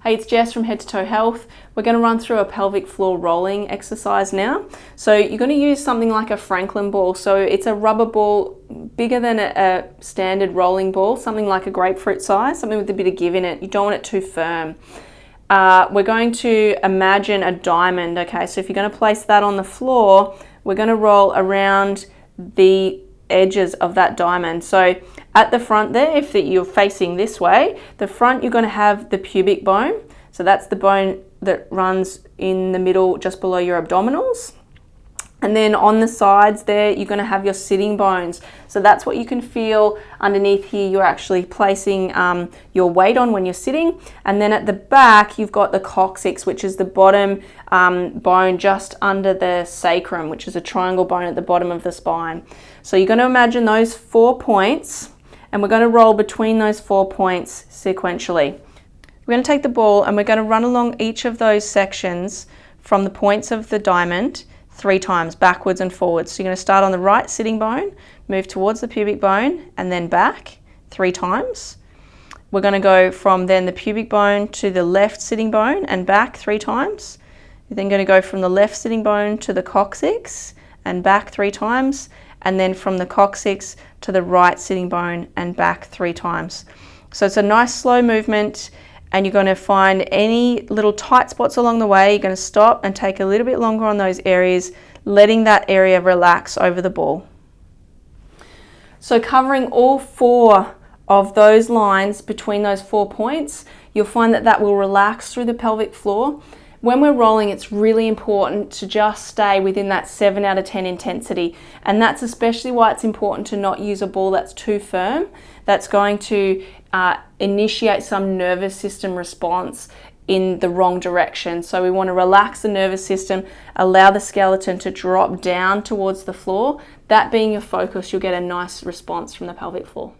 Hey, it's Jess from Head to Toe Health. We're going to run through a pelvic floor rolling exercise now. So you're going to use something like a Franklin ball. So it's a rubber ball bigger than a standard rolling ball, something like a grapefruit size, something with a bit of give in it. You don't want it too firm. We're going to imagine a diamond, okay? So if you're going to place that on the floor, we're going to roll around the edges of that diamond. So at the front there, if you're facing this way, the front you're going to have the pubic bone. So that's the bone that runs in the middle just below your abdominals. And then on the sides there, you're going to have your sitting bones. So that's what you can feel underneath here. You're actually placing your weight on when you're sitting. And then at the back, you've got the coccyx, which is the bottom bone just under the sacrum, which is a triangle bone at the bottom of the spine. So you're going to imagine those 4 points, and we're going to roll between those 4 points sequentially. We're going to take the ball and we're going to run along each of those sections from the points of the diamond 3 times, backwards and forwards. So you're going to start on the right sitting bone, move towards the pubic bone, and then back 3 times. We're going to go from then the pubic bone to the left sitting bone and back 3 times. You're then going to go from the left sitting bone to the coccyx and back 3 times, and then from the coccyx to the right sitting bone and back 3 times. So it's a nice slow movement, and you're going to find any little tight spots along the way. You're going to stop and take a little bit longer on those areas, letting that area relax over the ball. So covering all 4 of those lines between those 4 points, you'll find that that will relax through the pelvic floor. When we're rolling, it's really important to just stay within that 7 out of 10 intensity. And that's especially why it's important to not use a ball that's too firm. That's going to initiate some nervous system response in the wrong direction. So we want to relax the nervous system, allow the skeleton to drop down towards the floor. That being your focus, you'll get a nice response from the pelvic floor.